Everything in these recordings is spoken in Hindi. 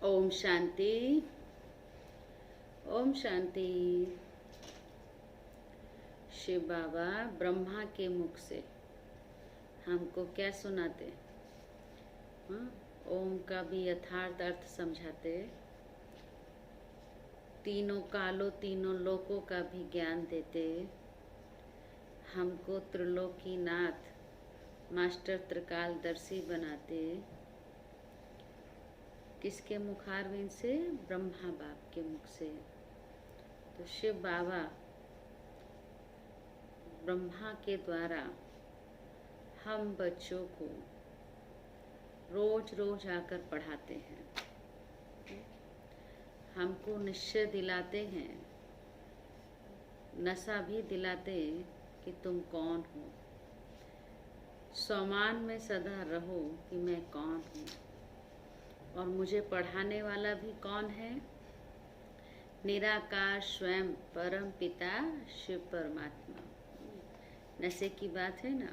ओम शांति। ओम शांति। शिव बाबा ब्रह्मा के मुख से हमको क्या सुनाते? हाँ, ओम का भी यथार्थ अर्थ समझाते, तीनों कालों तीनों लोकों का भी ज्ञान देते, हमको त्रिलोकीनाथ मास्टर त्रिकालदर्शी बनाते किसके मुखारविंद से? ब्रह्मा बाप के मुख से। तो शिव बाबा ब्रह्मा के द्वारा हम बच्चों को रोज रोज आकर पढ़ाते हैं, हमको निश्चय दिलाते हैं, नशा भी दिलाते कि तुम कौन हो, सम्मान में सदा रहो कि मैं कौन हूँ, और मुझे पढ़ाने वाला भी कौन है? निराकार स्वयं परम पिता शिव परमात्मा। नशे की बात है ना,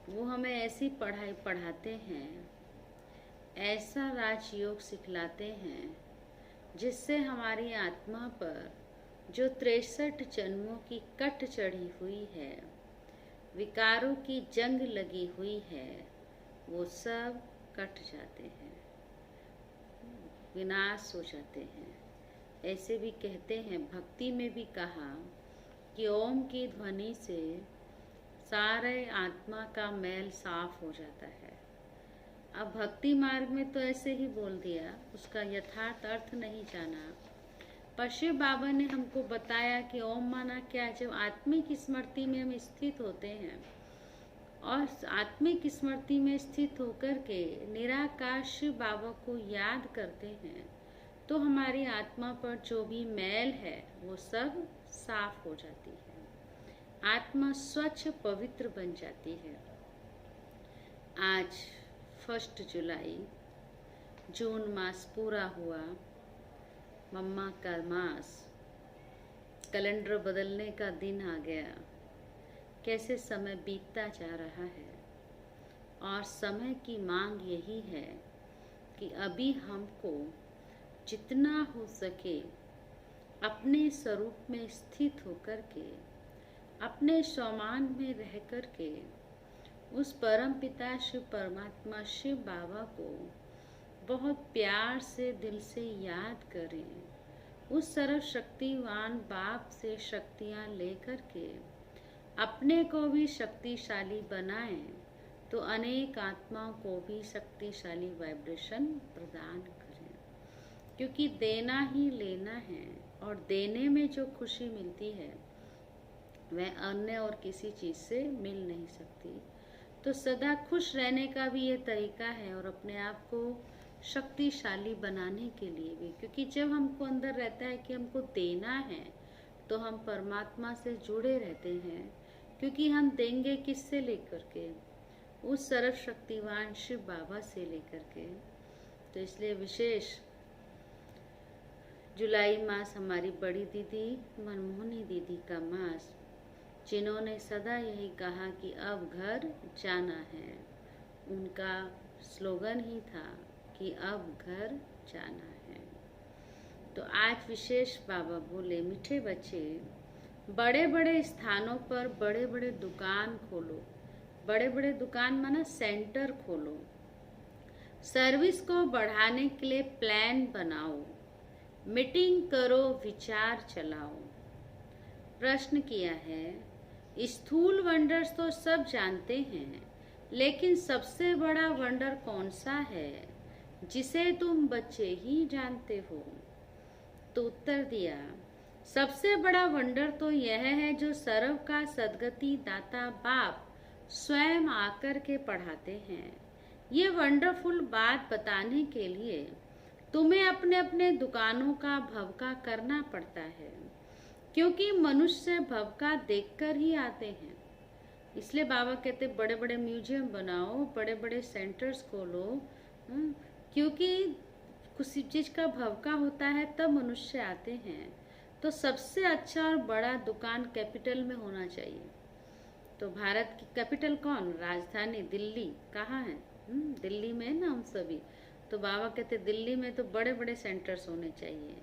वो हमें ऐसी पढ़ाई पढ़ाते हैं, ऐसा राजयोग सिखलाते हैं जिससे हमारी आत्मा पर जो 63 जन्मों की कट चढ़ी हुई है, विकारों की जंग लगी हुई है, वो सब कट जाते हैं, विनाश हो जाते हैं। ऐसे भी कहते हैं, भक्ति में भी कहा कि ओम की ध्वनि से सारे आत्मा का मैल साफ हो जाता है। अब भक्ति मार्ग में तो ऐसे ही बोल दिया, उसका यथार्थ अर्थ नहीं जाना। पर शिव बाबा ने हमको बताया कि ओम माना क्या? जब आत्मिक स्मृति में हम स्थित होते हैं और आत्मिक स्मृति में स्थित होकर के निराकार शिव बाबा को याद करते हैं तो हमारी आत्मा पर जो भी मैल है वो सब साफ हो जाती है, आत्मा स्वच्छ पवित्र बन जाती है। आज 1 जुलाई, जून मास पूरा हुआ, मम्मा का मास, कैलेंडर बदलने का दिन आ गया। कैसे समय बीतता जा रहा है, और समय की मांग यही है कि अभी हमको जितना हो सके अपने स्वरूप में स्थित होकर के, अपने सम्मान में रह कर के उस परम पिता शिव परमात्मा शिव बाबा को बहुत प्यार से दिल से याद करें, उस सर्वशक्तिवान बाप से शक्तियाँ लेकर के अपने को भी शक्तिशाली बनाएं, तो अनेक आत्माओं को भी शक्तिशाली वाइब्रेशन प्रदान करें। क्योंकि देना ही लेना है, और देने में जो खुशी मिलती है वह अन्य और किसी चीज़ से मिल नहीं सकती। तो सदा खुश रहने का भी ये तरीका है, और अपने आप को शक्तिशाली बनाने के लिए भी, क्योंकि जब हमको अंदर रहता है कि हमको देना है तो हम परमात्मा से जुड़े रहते हैं, क्योंकि हम देंगे किससे लेकर के? उस सर्वशक्तिवान शिव बाबा से लेकर के। तो इसलिए विशेष जुलाई मास हमारी बड़ी दीदी मनमोहनी दीदी का मास, जिन्होंने सदा यही कहा कि अब घर जाना है, उनका स्लोगन ही था कि अब घर जाना है। तो आज विशेष बाबा बोले, मीठे बच्चे, बड़े बड़े स्थानों पर बड़े बड़े दुकान खोलो, बड़े बड़े दुकान माना सेंटर खोलो, सर्विस को बढ़ाने के लिए प्लान बनाओ, मीटिंग करो, विचार चलाओ। प्रश्न किया है, स्थूल वंडर्स तो सब जानते हैं, लेकिन सबसे बड़ा वंडर कौन सा है जिसे तुम बच्चे ही जानते हो? तो उत्तर दिया, सबसे बड़ा वंडर तो यह है जो सर्व का सद्गति दाता बाप स्वयं आकर के पढ़ाते हैं। ये वंडरफुल बात बताने के लिए तुम्हें अपने अपने दुकानों का भवका करना पड़ता है, क्योंकि मनुष्य भवका देखकर ही आते हैं। इसलिए बाबा कहते बड़े बड़े म्यूजियम बनाओ, बड़े बड़े सेंटर्स खोलो, क्योंकि किसी चीज का भवका होता है तब मनुष्य आते हैं। तो सबसे अच्छा और बड़ा दुकान कैपिटल में होना चाहिए। तो भारत की कैपिटल कौन? राजधानी दिल्ली। कहाँ है? दिल्ली में है ना हम सभी। तो बाबा कहते दिल्ली में तो बड़े बड़े सेंटर्स होने चाहिए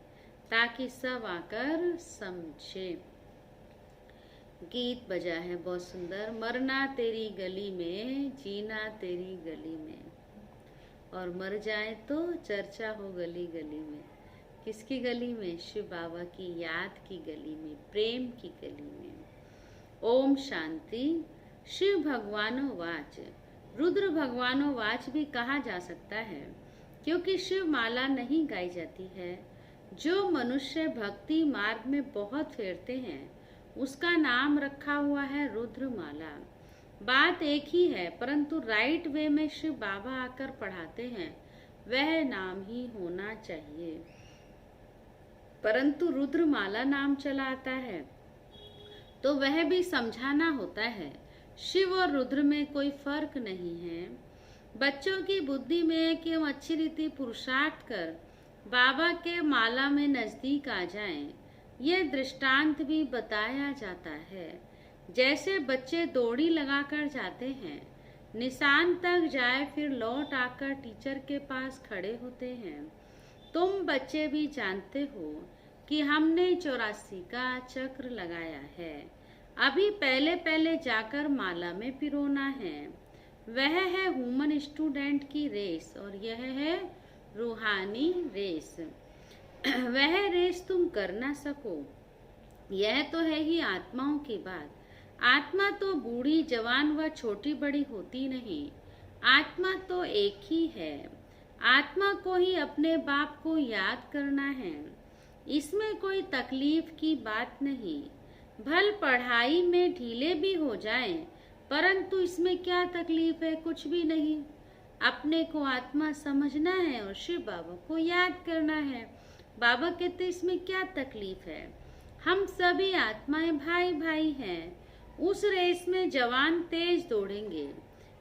ताकि सब आकर समझे। गीत बजा है बहुत सुंदर, मरना तेरी गली में, जीना तेरी गली में, और मर जाए तो चर्चा हो गली गली में। किसकी गली में? शिव बाबा की याद की गली में, प्रेम की गली में। ओम शांति। शिव भगवानो वाच, रुद्र भगवानोवाच भी कहा जा सकता है, क्योंकि शिव माला नहीं गाई जाती है। जो मनुष्य भक्ति मार्ग में बहुत फेरते हैं उसका नाम रखा हुआ है रुद्र माला। बात एक ही है, परंतु राइट वे में शिव बाबा आकर पढ़ाते हैं वह नाम ही होना चाहिए। परंतु रुद्र माला नाम चला आता है तो वह भी समझाना होता है शिव और रुद्र में कोई फर्क नहीं है। बच्चों की बुद्धि में है कि हम अच्छी रीति पुरुषार्थ कर बाबा के माला में नजदीक आ जाएं। यह दृष्टांत भी बताया जाता है। जैसे बच्चे दौड़ी लगाकर जाते हैं, निशान तक जाए फिर लौट आकर टीचर के पास खड़े होते हैं। तुम बच्चे भी जानते हो कि हमने 84 का चक्र लगाया है। अभी पहले पहले जाकर माला में पिरोना है। वह है ह्यूमन स्टूडेंट की रेस और यह है रूहानी रेस। वह रेस तुम कर ना सको। यह तो है ही आत्माओं की बात। आत्मा तो बूढ़ी जवान व छोटी बड़ी होती नहीं। आत्मा तो एक ही है। आत्मा को ही अपने बाप को याद करना है। इसमें कोई तकलीफ की बात नहीं। भल पढ़ाई में ढीले भी हो जाएं, परंतु इसमें क्या तकलीफ है? कुछ भी नहीं। अपने को आत्मा समझना है और शिव बाबा को याद करना है। बाबा कहते इसमें क्या तकलीफ है? हम सभी आत्माएं भाई भाई हैं। उस रेस में जवान तेज दौड़ेंगे।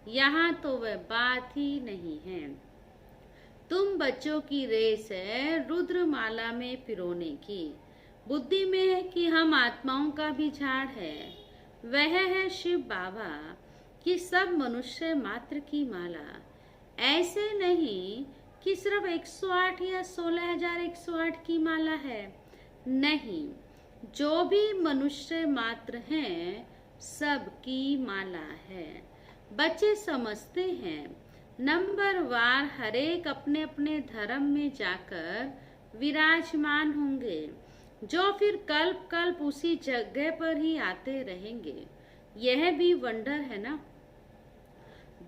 यहाँ तो वह बात ही नहीं है। तुम बच्चों की रेस है रुद्र माला में पिरोने की। बुद्धि में है कि हम आत्माओं का भी झाड़ है। वह है शिव बाबा कि सब मनुष्य मात्र की माला। ऐसे नहीं कि सिर्फ 108 या 16,108 की माला है। नहीं, जो भी मनुष्य मात्र हैं सबकी माला है। बच्चे समझते हैं नंबर वार हरेक अपने अपने धर्म में जाकर विराजमान होंगे, जो फिर कल्प कल्प उसी जगह पर ही आते रहेंगे। यह भी वंडर है ना।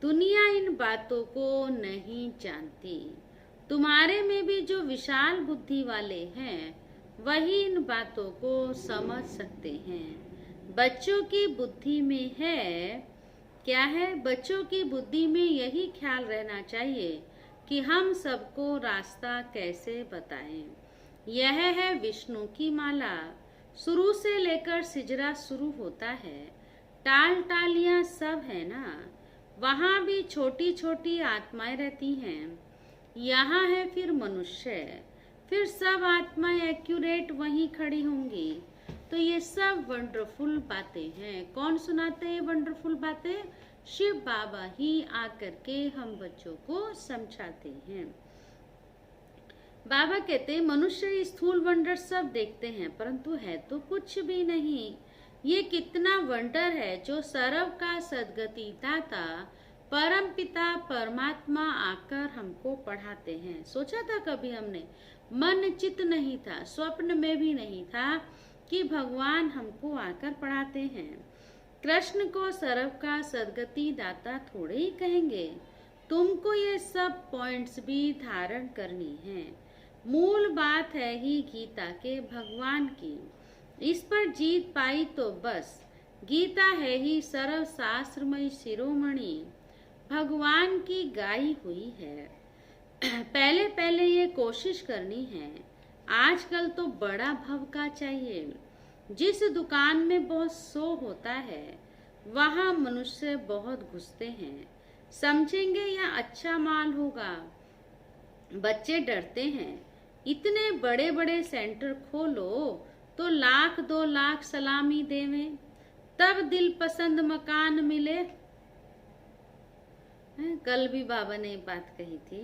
दुनिया इन बातों को नहीं जानती। तुम्हारे में भी जो विशाल बुद्धि वाले हैं वही इन बातों को समझ सकते हैं। बच्चों की बुद्धि में है क्या है? बच्चों की बुद्धि में यही ख्याल रहना चाहिए कि हम सबको रास्ता कैसे बताएं। यह है विष्णु की माला। शुरू से लेकर सिजरा शुरू होता है। टाल टालियां सब है ना। वहाँ भी छोटी छोटी आत्माएं रहती हैं। यहाँ है फिर मनुष्य, फिर सब आत्माएं एक्यूरेट वहीं खड़ी होंगी। तो ये सब वंडरफुल बातें हैं। कौन सुनाते हैं वंडरफुल बातें? शिव बाबा ही आकर के हम बच्चों को समझाते हैं। बाबा कहते हैं मनुष्य स्थूल वंडर सब देखते हैं, परंतु है तो कुछ भी नहीं। ये कितना वंडर है जो सर्व का सद्गति दाता परम पिता परमात्मा आकर हमको पढ़ाते हैं। सोचा था कभी हमने? मन चित नहीं था, स्वप्न में भी नहीं था कि भगवान हमको आकर पढ़ाते हैं। कृष्ण को सर्व का सद्गति दाता थोड़े ही कहेंगे। तुमको ये सब पॉइंट्स भी धारण करनी है। मूल बात है ही गीता के भगवान की। इस पर जीत पाई तो बस। गीता है ही सर्व शास्त्रमय शिरोमणि, भगवान की गाई हुई है। पहले पहले ये कोशिश करनी है। आजकल तो बड़ा भव का चाहिए। जिस दुकान में बहुत शो होता है वहाँ मनुष्य बहुत घुसते हैं। समझेंगे या अच्छा माल होगा। बच्चे डरते हैं। इतने बड़े बड़े सेंटर खोलो तो 1,00,000 2,00,000 सलामी देवें, तब दिल पसंद मकान मिले। कल भी बाबा ने बात कही थी।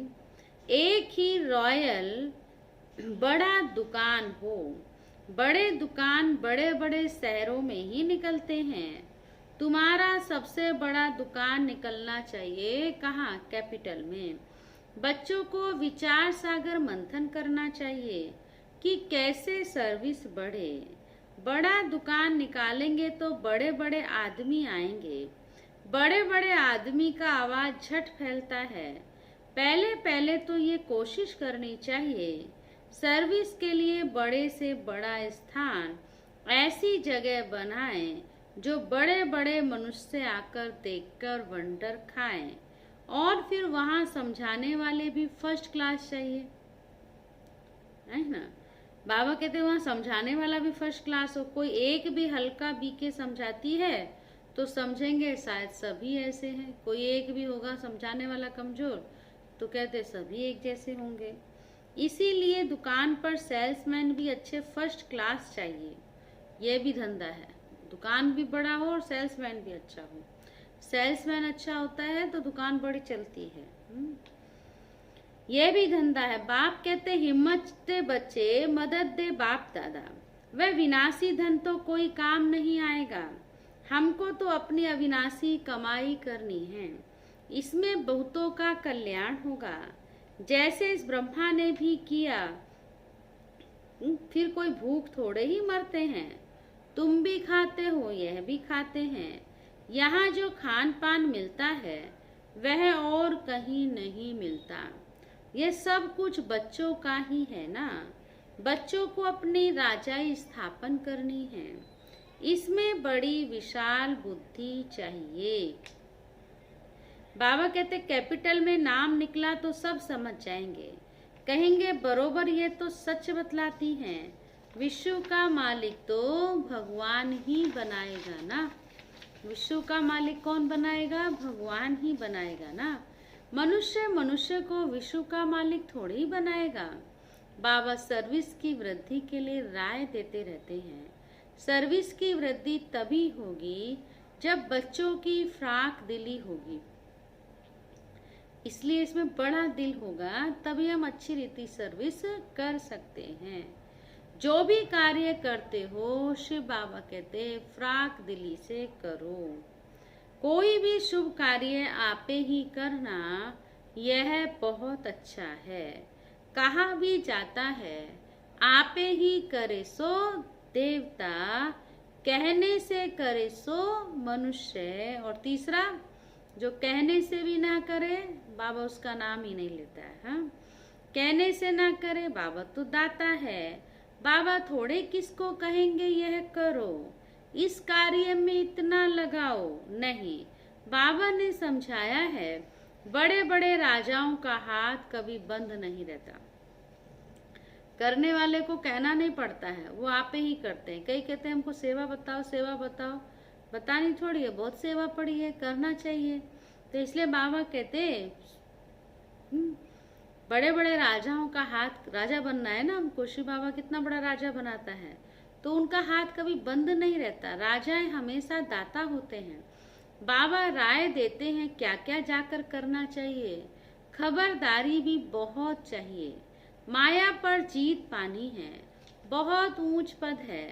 एक ही रॉयल बड़ा दुकान हो। बड़े दुकान बड़े बड़े शहरों में ही निकलते हैं। तुम्हारा सबसे बड़ा दुकान निकलना चाहिए कहाँ? कैपिटल में। बच्चों को विचार सागर मंथन करना चाहिए कि कैसे सर्विस बढ़े। बड़ा दुकान निकालेंगे तो बड़े बड़े आदमी आएंगे। बड़े बड़े आदमी का आवाज झट फैलता है। पहले पहले तो ये कोशिश करनी चाहिए, सर्विस के लिए बड़े से बड़ा स्थान, ऐसी जगह बनाएं जो बड़े बड़े मनुष्य आकर देखकर वंडर खाएं, और फिर वहां समझाने वाले भी फर्स्ट क्लास चाहिए, है ना। बाबा कहते हैं वहां समझाने वाला भी फर्स्ट क्लास हो। कोई एक भी हल्का बीके समझाती है तो समझेंगे शायद सभी ऐसे हैं, कोई एक भी होगा समझाने वाला कमजोर तो कहते सभी एक जैसे होंगे। इसीलिए दुकान पर सेल्समैन भी अच्छे फर्स्ट क्लास चाहिए। यह भी धंधा है, दुकान भी बड़ा हो और सेल्समैन भी अच्छा हो। सेल्समैन अच्छा होता है तो दुकान बड़ी चलती है। यह भी धंधा है। बाप कहते हिम्मत दे बच्चे, मदद दे बाप दादा। वह विनाशी धन तो कोई काम नहीं आएगा, हमको तो अपनी अविनाशी कमाई करनी है, इसमें बहुतों का कल्याण होगा। जैसे इस ब्रह्मा ने भी किया, फिर कोई भूख थोड़े ही मरते हैं। तुम भी खाते हो, यह भी खाते हैं। यहाँ जो खान पान मिलता है वह और कहीं नहीं मिलता। ये सब कुछ बच्चों का ही है ना। बच्चों को अपनी राजाई स्थापन करनी है, इसमें बड़ी विशाल बुद्धि चाहिए। बाबा कहते कैपिटल में नाम निकला तो सब समझ जाएंगे, कहेंगे बरोबर ये तो सच बतलाती हैं। विश्व का मालिक तो भगवान ही बनाएगा ना। विश्व का मालिक कौन बनाएगा? भगवान ही बनाएगा ना। मनुष्य मनुष्य को विश्व का मालिक थोड़ी ही बनाएगा। बाबा सर्विस की वृद्धि के लिए राय देते रहते हैं। सर्विस की वृद्धि तभी होगी जब बच्चों की फ्राक दिली होगी, इसलिए इसमें बड़ा दिल होगा, तभी हम अच्छी रीति सर्विस कर सकते हैं। जो भी कार्य करते हो शिव बाबा कहते फ्राक दिली से करो। कोई भी शुभ कार्य आपे ही करना, यह बहुत अच्छा है। कहा भी जाता है आपे ही करे सो देवता, कहने से करे सो मनुष्य। और तीसरा, जो कहने से भी ना करे बाबा उसका नाम ही नहीं लेता है। हाँ? कहने से ना करे, बाबा तो दाता है। बाबा थोड़े किसको कहेंगे यह करो, इस कार्य में इतना लगाओ, नहीं। बाबा ने समझाया है बड़े बड़े राजाओं का हाथ कभी बंद नहीं रहता। करने वाले को कहना नहीं पड़ता है, वो आप ही करते हैं। कई कहते हैं हमको सेवा बताओ सेवा बताओ, बतानी थोड़ी है, बहुत सेवा पड़ी है, करना चाहिए। तो इसलिए बाबा कहते बड़े बड़े राजाओं का हाथ, राजा बनना है ना हमको, शिव बाबा कितना बड़ा राजा बनाता है, तो उनका हाथ कभी बंद नहीं रहता। राजाएं हमेशा दाता होते हैं। बाबा राय देते हैं क्या क्या जाकर करना चाहिए। खबरदारी भी बहुत चाहिए। माया पर जीत पानी है, बहुत ऊंच पद है,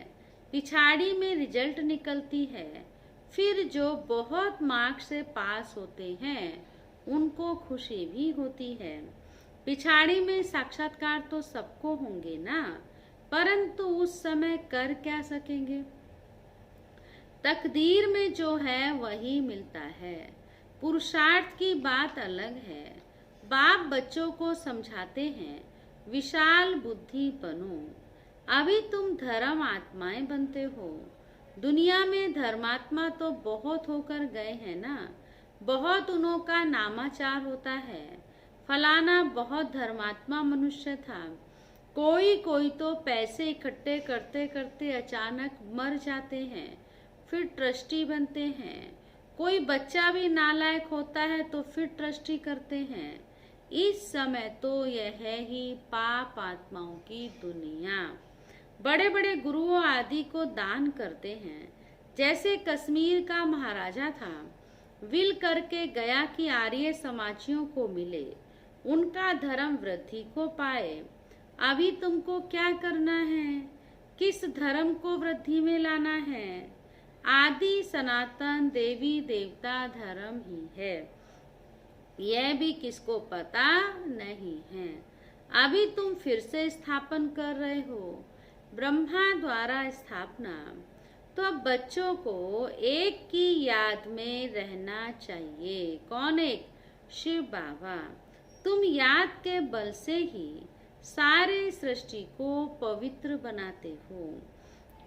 पिछाड़ी में रिजल्ट निकलती है। फिर जो बहुत मार्क्स से पास होते हैं उनको खुशी भी होती है। पिछाड़ी में साक्षात्कार तो सबको होंगे ना, परंतु उस समय कर क्या सकेंगे। तकदीर में जो है वही मिलता है, पुरुषार्थ की बात अलग है। बाप बच्चों को समझाते हैं विशाल बुद्धि बनो। अभी तुम धर्म आत्माएं बनते हो। दुनिया में धर्मात्मा तो बहुत होकर गए हैं ना, बहुत उन्हों का नामाचार होता है। फलाना बहुत धर्मात्मा मनुष्य था। कोई कोई तो पैसे इकट्ठे करते करते अचानक मर जाते हैं, फिर ट्रस्टी बनते हैं। कोई बच्चा भी नालायक होता है तो फिर ट्रस्टी करते हैं। इस समय तो यह है ही पाप आत्माओं की दुनिया। बड़े बड़े गुरुओं आदि को दान करते हैं। जैसे कश्मीर का महाराजा था, विल करके गया कि आर्य समाजियों को मिले, उनका धर्म वृद्धि को पाए। अभी तुमको क्या करना है, किस धर्म को वृद्धि में लाना है। आदि सनातन देवी देवता धर्म ही है, यह भी किसको पता नहीं है। अभी तुम फिर से स्थापन कर रहे हो, ब्रह्मा द्वारा स्थापना। तो अब बच्चों को एक की याद में रहना चाहिए। कौन एक? शिव बाबा। तुम याद के बल से ही सारे सृष्टि को पवित्र बनाते हो,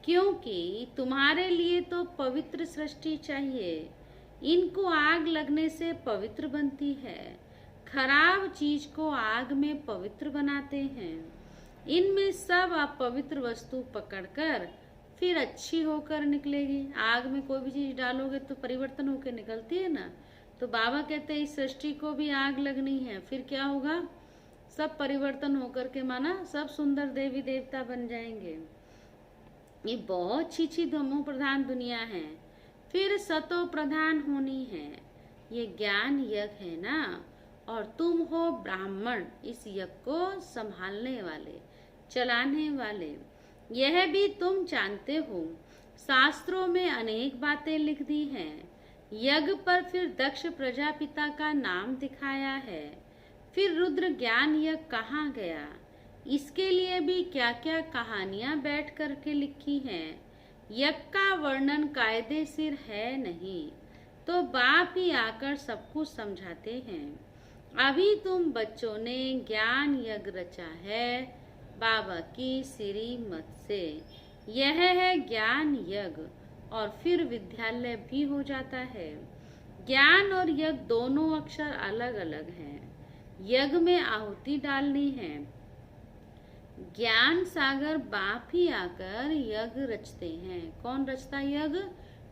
क्योंकि तुम्हारे लिए तो पवित्र सृष्टि चाहिए। इनको आग लगने से पवित्र बनती है। खराब चीज को आग में पवित्र बनाते हैं। इनमें सब अपवित्र वस्तु पकड़कर फिर अच्छी होकर निकलेगी। आग में कोई भी चीज डालोगे तो परिवर्तन होकर निकलती है ना। तो बाबा कहते हैं इस सृष्टि को भी आग लगनी है, फिर क्या होगा? सब परिवर्तन होकर के माना सब सुंदर देवी देवता बन जाएंगे। ये बहुत छीछी धमो प्रधान दुनिया है, फिर सतो प्रधान होनी है। ये ज्ञान यज्ञ है ना, और तुम हो ब्राह्मण इस यज्ञ को संभालने वाले, चलाने वाले। यह भी तुम जानते हो, शास्त्रों में अनेक बातें लिख दी हैं। यज्ञ पर फिर दक्ष प्रजापिता का नाम दिखाया है। फिर रुद्र ज्ञान यज्ञ कहाँ गया? इसके लिए भी क्या क्या कहानियां बैठ करके लिखी हैं। यज्ञ का वर्णन कायदे सिर है नहीं, तो बाप ही आकर सब कुछ समझाते हैं। अभी तुम बच्चों ने ज्ञान यज्ञ रचा है बाबा की श्रीमत से। यह है ज्ञान यज्ञ, और फिर विद्यालय भी हो जाता है। ज्ञान और यज्ञ दोनों अक्षर अलग अलग हैं। यज्ञ में आहुति डालनी है। ज्ञान सागर बाप ही आकर यज्ञ रचते हैं। कौन रचता यज्ञ?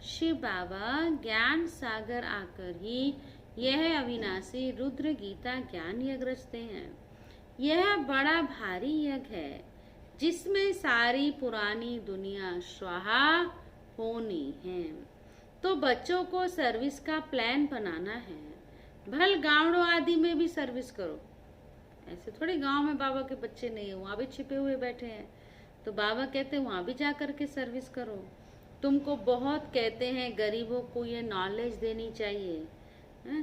शिव बाबा ज्ञान सागर आकर ही यह अविनाशी रुद्र गीता ज्ञान यज्ञ रचते हैं। यह बड़ा भारी यज्ञ है, जिसमें सारी पुरानी दुनिया स्वाहा होनी है। तो बच्चों को सर्विस का प्लान बनाना है। भल गाँवों आदि में भी सर्विस करो। ऐसे थोड़ी गांव में बाबा के बच्चे नहीं है, वहाँ भी छिपे हुए बैठे हैं। तो बाबा कहते हैं वहाँ भी जा कर के सर्विस करो। तुमको बहुत कहते हैं गरीबों को ये नॉलेज देनी चाहिए,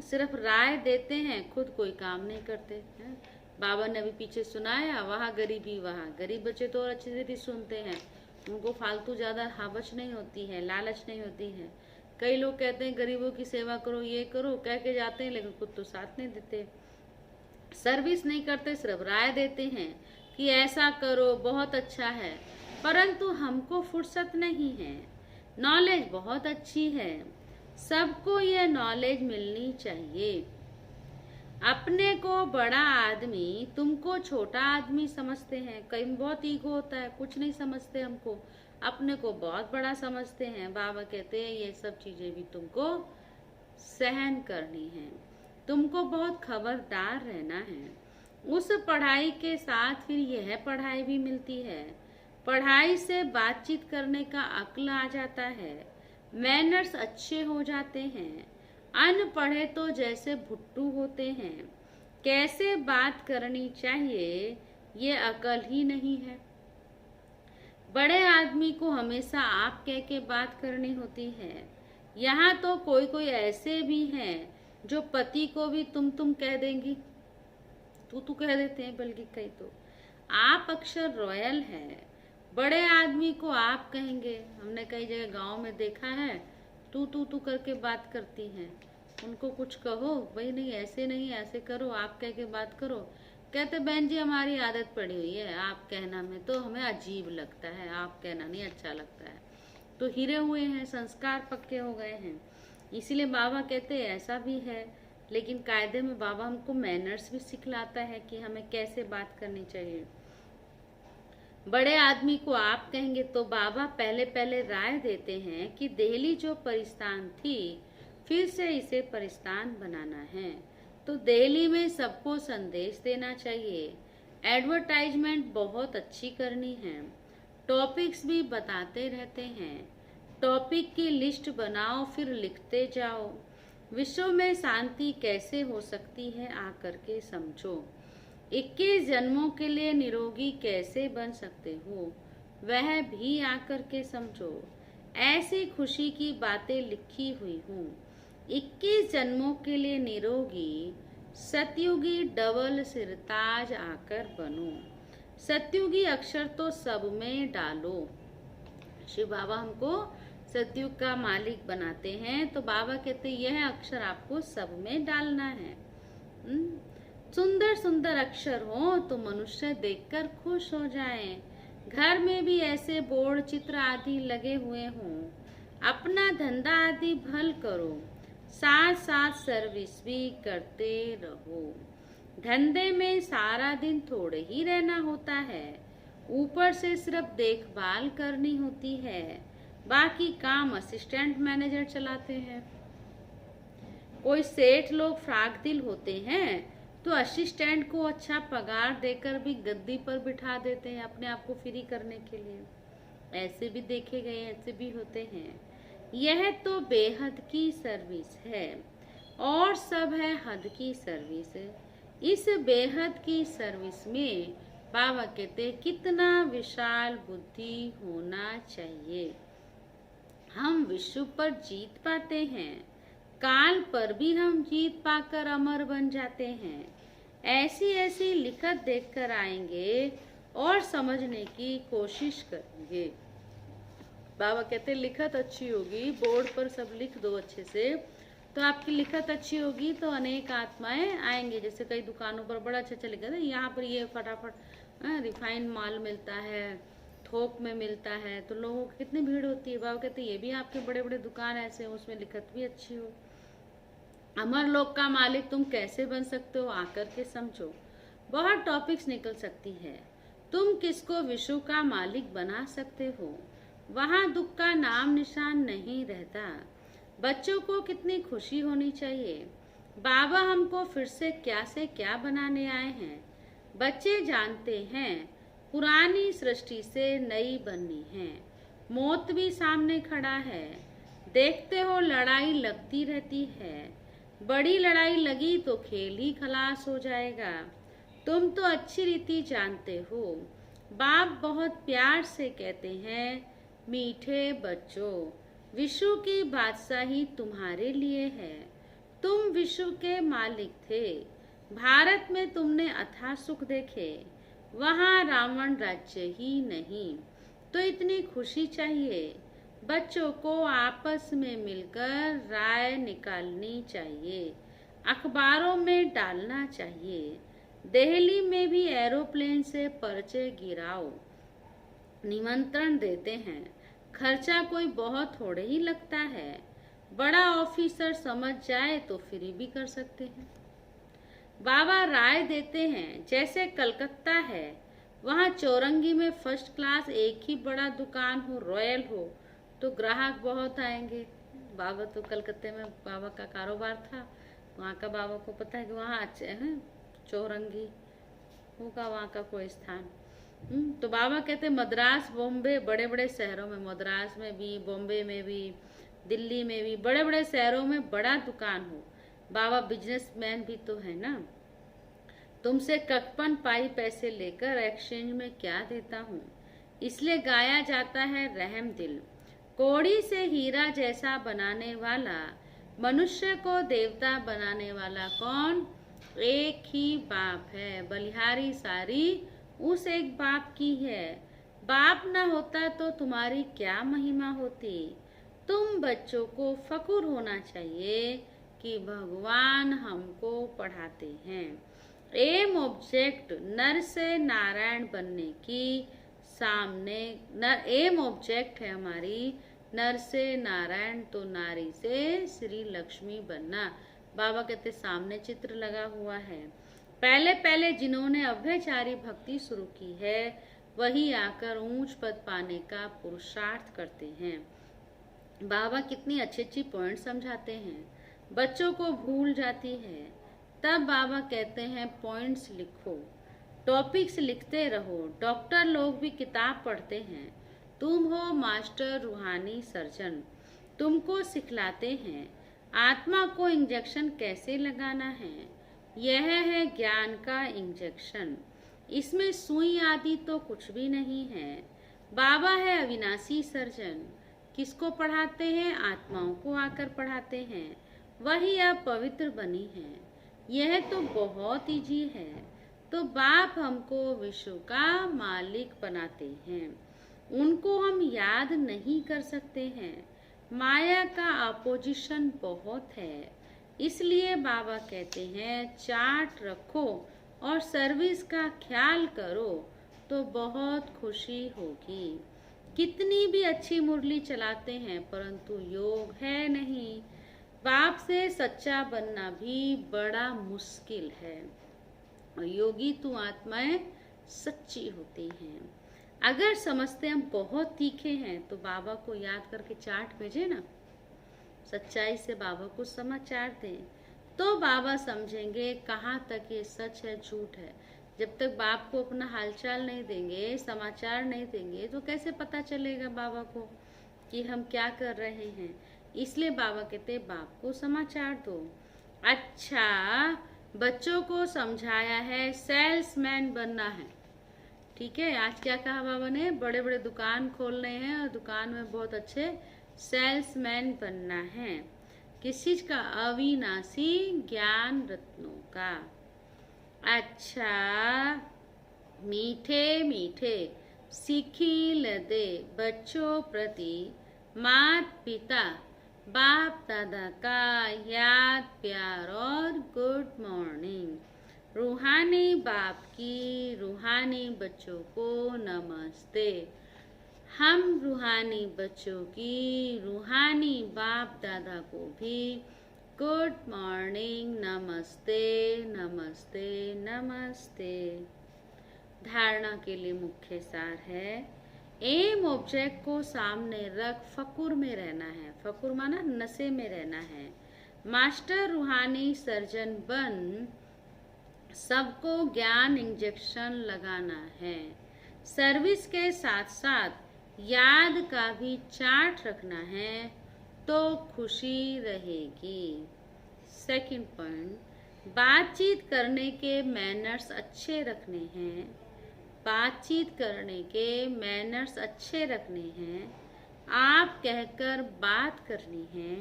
सिर्फ राय देते हैं, खुद कोई काम नहीं करते हैं। बाबा ने अभी पीछे सुनाया, वहाँ गरीबी वहाँ गरीब बच्चे तो और अच्छी से सुनते हैं। उनको फालतू ज्यादा हावच नहीं होती है, लालच नहीं होती है। कई लोग कहते हैं गरीबों की सेवा करो, ये करो, कह के जाते हैं, लेकिन खुद तो साथ नहीं देते, सर्विस नहीं करते, सिर्फ राय देते हैं कि ऐसा करो, बहुत अच्छा है। परंतु हमको फुर्सत नहीं है। नॉलेज बहुत अच्छी है, सबको यह नॉलेज मिलनी चाहिए। अपने को बड़ा आदमी, तुमको छोटा आदमी समझते हैं। कई बहुत ईगो होता है, कुछ नहीं समझते, हमको अपने को बहुत बड़ा समझते हैं। बाबा कहते हैं ये सब चीजें भी तुमको सहन करनी है। तुमको बहुत खबरदार रहना है। उस पढ़ाई के साथ फिर यह पढ़ाई भी मिलती है। पढ़ाई से बातचीत करने का अक्ल आ जाता है, मैनर्स अच्छे हो जाते हैं। अनपढ़े तो जैसे भुट्टू होते हैं, कैसे बात करनी चाहिए ये अकल ही नहीं है। बड़े आदमी को हमेशा आप कह के बात करनी होती है। यहाँ तो कोई कोई ऐसे भी हैं जो पति को भी तुम कह देंगी, तू कह देते हैं, बल्कि कई तो आप अक्षर रॉयल है। बड़े आदमी को आप कहेंगे। हमने कई जगह गांव में देखा है, तू करके बात करती हैं। उनको कुछ कहो, भाई नहीं ऐसे नहीं, ऐसे करो, आप कह के बात करो। कहते बहन जी हमारी आदत पड़ी हुई है, आप कहना में तो हमें अजीब लगता है, आप कहना नहीं अच्छा लगता है। तो हिरे हुए हैं, संस्कार पक्के हो गए हैं। इसीलिए बाबा कहते हैं ऐसा भी है, लेकिन कायदे में बाबा हमको मैनर्स भी सिखलाता है कि हमें कैसे बात करनी चाहिए। बड़े आदमी को आप कहेंगे तो बाबा पहले पहले राय देते हैं कि दिल्ली जो परिस्तान थी, फिर से इसे परिस्तान बनाना है। तो दिल्ली में सबको संदेश देना चाहिए। एडवर्टाइजमेंट बहुत अच्छी करनी है। टॉपिक्स भी बताते रहते हैं। टॉपिक की लिस्ट बनाओ, फिर लिखते जाओ। विश्व में शांति कैसे हो सकती है आकर के समझो। 21 जन्मों के लिए निरोगी कैसे बन सकते हो, वह भी आकर के समझो। ऐसी खुशी की बातें लिखी हुई हूँ। 21 जन्मों के लिए निरोगी सतयुगी डबल सिरताज आकर बनो। सतयुगी अक्षर तो सब में डालो। शिव बाबा हमको सतयुग का मालिक बनाते हैं, तो बाबा कहते हैं यह अक्षर आपको सब में डालना है। सुंदर सुंदर अक्षर हो तो मनुष्य देखकर खुश हो जाएं। घर में भी ऐसे बोर्ड चित्र आदि लगे हुए हों। अपना धंधा आदि भल करो, साथ साथ सर्विस भी करते रहो। धंधे में सारा दिन थोड़े ही रहना होता है, ऊपर से सिर्फ देखभाल करनी होती है, बाकी काम असिस्टेंट मैनेजर चलाते हैं। कोई सेठ लोग फ्राक दिल होते हैं तो असिस्टेंट को अच्छा पगार देकर भी गद्दी पर बिठा देते हैं अपने आप को फ्री करने के लिए। ऐसे भी देखे गए, ऐसे भी होते हैं। यह तो बेहद की सर्विस है और सब है हद की सर्विस। इस बेहद की सर्विस में बाबा कहते कितना विशाल बुद्धि होना चाहिए। हम विश्व पर जीत पाते हैं, काल पर भी हम जीत पाकर अमर बन जाते हैं। ऐसी ऐसी लिखत देखकर आएंगे और समझने की कोशिश करेंगे। बाबा कहते लिखत अच्छी होगी, बोर्ड पर सब लिख दो अच्छे से, तो आपकी लिखत अच्छी होगी तो अनेक आत्माएं आएंगे। जैसे कई दुकानों पर बड़ा अच्छा लिखा था, यहाँ पर ये फटाफट रिफाइंड माल मिलता है, थोक में मिलता है, तो लोगों की कितनी भीड़ होती है। बाबा कहते ये भी आपके बड़े बड़े दुकान ऐसे हो, उसमें लिखत भी अच्छी हो। अमर लोक का मालिक तुम कैसे बन सकते हो, आकर के समझो। बहुत टॉपिक्स निकल सकती है। तुम किसको विश्व का मालिक बना सकते हो, वहाँ दुख का नाम निशान नहीं रहता। बच्चों को कितनी खुशी होनी चाहिए। बाबा हमको फिर से क्या बनाने आए हैं। बच्चे जानते हैं पुरानी सृष्टि से नई बननी है। मौत भी सामने खड़ा है। देखते हो लड़ाई लगती रहती है। बड़ी लड़ाई लगी तो खेल ही खलास हो जाएगा। तुम तो अच्छी रीति जानते हो। बाप बहुत प्यार से कहते हैं, मीठे बच्चों, विश्व की बादशाही तुम्हारे लिए है। तुम विश्व के मालिक थे। भारत में तुमने अथाह सुख देखे, वहाँ रावण राज्य ही नहीं। तो इतनी खुशी चाहिए। बच्चों को आपस में मिलकर राय निकालनी चाहिए, अखबारों में डालना चाहिए। दिल्ली में भी एरोप्लेन से पर्चे गिराओ, निमंत्रण देते हैं। खर्चा कोई बहुत थोड़े ही लगता है। बड़ा ऑफिसर समझ जाए तो फ्री भी कर सकते हैं। बाबा राय देते हैं, जैसे कलकत्ता है, वहाँ चौरंगी में फर्स्ट क्लास एक ही बड़ा दुकान हो, रॉयल हो, तो ग्राहक बहुत आएंगे। बाबा तो कलकत्ते में बाबा का कारोबार था, वहाँ का बाबा को पता है कि वहाँ अच्छे हैं, चौरंगी होगा वहाँ का कोई स्थान। तो बाबा कहते मद्रास, बॉम्बे, बड़े बड़े शहरों में, मद्रास में भी, बॉम्बे में भी, दिल्ली में भी, बड़े बड़े शहरों में बड़ा दुकान हो। बाबा बिजनेसमैन भी तो है ना। तुमसे ककपन पाई पैसे लेकर एक्सचेंज में क्या देता हूँ। इसलिए गाया जाता है रहम दिल। कौड़ी से हीरा जैसा बनाने वाला, मनुष्य को देवता बनाने वाला कौन? एक ही बाप है। बलिहारी सारी उस एक बाप की है। बाप न होता तो तुम्हारी क्या महिमा होती। तुम बच्चों को फकुर होना चाहिए कि भगवान हमको पढ़ाते हैं। एम ऑब्जेक्ट नर से नारायण बनने की, सामने एम ऑब्जेक्ट है हमारी नर से नारायण, तो नारी से श्री लक्ष्मी बनना। बाबा कहते सामने चित्र लगा हुआ है। पहले पहले जिन्होंने अभयचारी भक्ति शुरू की है, वही आकर ऊंच पद पाने का पुरुषार्थ करते हैं। बाबा कितनी अच्छी अच्छी पॉइंट समझाते हैं, बच्चों को भूल जाती है। तब बाबा कहते हैं पॉइंट्स लिखो, टॉपिक्स लिखते रहो। डॉक्टर लोग भी किताब पढ़ते हैं। तुम हो मास्टर रूहानी सर्जन, तुमको सिखलाते हैं आत्मा को इंजेक्शन कैसे लगाना है। यह है ज्ञान का इंजेक्शन। इसमें सुई आदि तो कुछ भी नहीं है। बाबा है अविनाशी सर्जन। किसको पढ़ाते हैं? आत्माओं को आकर पढ़ाते हैं। वही अब पवित्र बनी है। यह तो बहुत इजी है। तो बाप हमको विश्व का मालिक बनाते हैं। उनको हम याद नहीं कर सकते हैं। माया का अपोजिशन बहुत है, इसलिए बाबा कहते हैं चार्ट रखो और सर्विस का ख्याल करो तो बहुत खुशी होगी। कितनी भी अच्छी मुरली चलाते हैं परंतु योग है नहीं। बाप से सच्चा बनना भी बड़ा मुश्किल है। और योगी तो आत्माएं सच्ची होती हैं। अगर समझते हम बहुत तीखे हैं तो बाबा को याद करके चार्ट भेजे ना, सच्चाई से बाबा को समाचार दें तो बाबा समझेंगे कहाँ तक ये सच है झूठ है। जब तक बाप को अपना हालचाल नहीं देंगे, समाचार नहीं देंगे तो कैसे पता चलेगा बाबा को कि हम क्या कर रहे हैं। इसलिए बाबा कहते बाप को समाचार दो। अच्छा, बच्चों को समझाया है सेल्समैन बनना है, ठीक है। आज क्या कहा बाबा ने, बड़े बड़े दुकान खोलने हैं और दुकान में बहुत अच्छे सेल्समैन बनना है। किस चीज का, अविनाशी ज्ञान रत्नों का। अच्छा, मीठे मीठे सिखिल दे बच्चों प्रति मात पिता बाप दादा का याद प्यार और गुड मॉर्निंग। रूहानी बाप की रूहानी बच्चों को नमस्ते। हम रूहानी बच्चों की रूहानी बाप दादा को भी गुड मॉर्निंग, नमस्ते नमस्ते नमस्ते। धारणा के लिए मुख्य सार है, एम ऑब्जेक्ट को सामने रख फकुर में रहना है। फकुर माना नशे में रहना है। मास्टर रूहानी सर्जन बन सबको ज्ञान इंजेक्शन लगाना है। सर्विस के साथ साथ याद का भी चार्ट रखना है तो खुशी रहेगी। सेकंड पॉइंट, बातचीत करने के मैनर्स अच्छे रखने हैं। बातचीत करने के मैनर्स अच्छे रखने हैं। आप कहकर बात करनी है।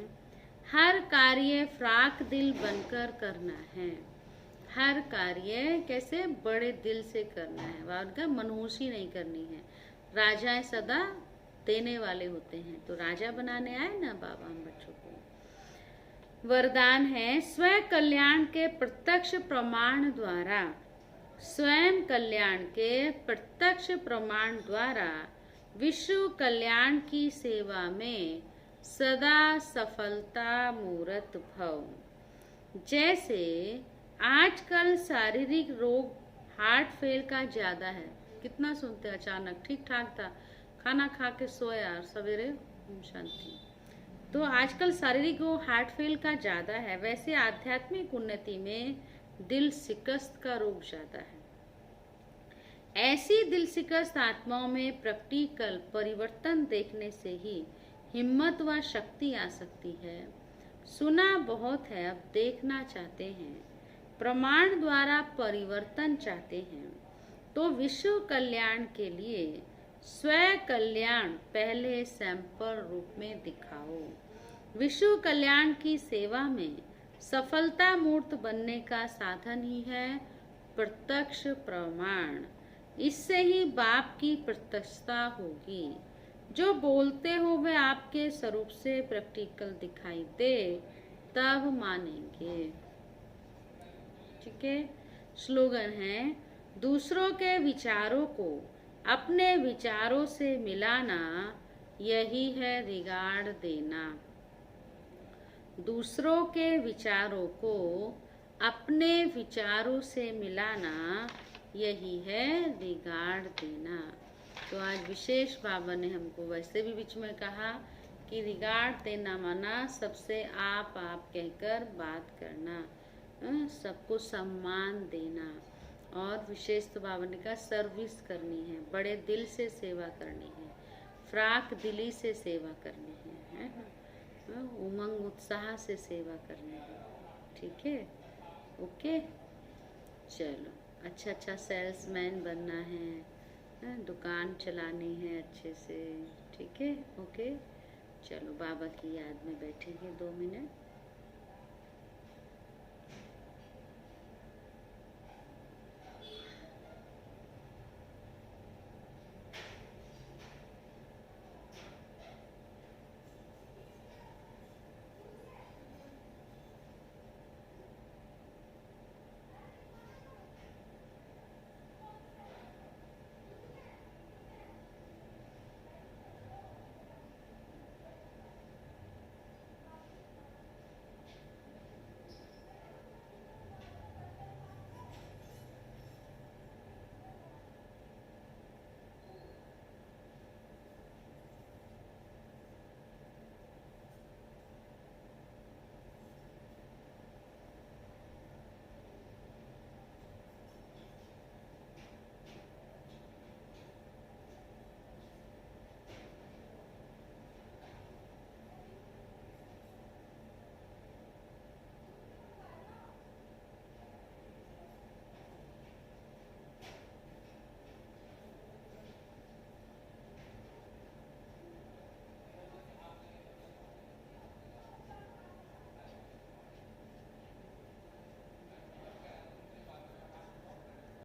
हर कार्य फ्राक दिल बनकर करना है। हर कार्य कैसे, बड़े दिल से करना है। उनका मनहूसी नहीं करनी है। राजाएं सदा देने वाले होते हैं, तो राजा बनाने आए ना बाबा हम बच्चों को। वरदान है, स्वयं कल्याण के प्रत्यक्ष प्रमाण द्वारा, स्वयं कल्याण के प्रत्यक्ष प्रमाण द्वारा विश्व कल्याण की सेवा में सदा सफलता मूर्त भव। जैसे आजकल शारीरिक रोग हार्ट फेल का ज्यादा है, कितना सुनते हैं, अचानक ठीक ठाक था, खाना खा के सोया और सवेरे शांति। तो आजकल शारीरिक रोग हार्ट फेल का ज्यादा है, वैसे आध्यात्मिक उन्नति में दिल शिकस्त का रोग ज्यादा है। ऐसी दिल शिकस्त आत्माओं में प्रैक्टिकल परिवर्तन देखने से ही हिम्मत व शक्ति आ सकती है। सुना बहुत है, अब देखना चाहते हैं। प्रमाण द्वारा परिवर्तन चाहते हैं तो विश्व कल्याण के लिए स्वयं कल्याण पहले सैंपल रूप में दिखाओ। विश्व कल्याण की सेवा में सफलता मूर्त बनने का साधन ही है प्रत्यक्ष प्रमाण। इससे ही बाप की प्रत्यक्षता होगी। जो बोलते हो वे आपके स्वरूप से प्रैक्टिकल दिखाई दे तब मानेंगे, ठीक है। स्लोगन है, दूसरों के विचारों को अपने विचारों से मिलाना, यही है रिगार्ड देना। दूसरों के विचारों को अपने विचारों से मिलाना, यही है रिगार्ड देना। तो आज विशेष बाबा ने हमको वैसे भी बीच में कहा कि रिगार्ड देना माना सबसे आप कहकर बात करना, सबको सम्मान देना। और विशेष तो बाबा ने कहा सर्विस करनी है, बड़े दिल से सेवा करनी है, फ्राक दिली से सेवा करनी है, उमंग उत्साह से सेवा करनी है, ठीक है। ओके, चलो, अच्छा सेल्समैन बनना है, दुकान चलानी है अच्छे से, ठीक है। ओके, चलो बाबा की याद में बैठेंगे 2 मिनट।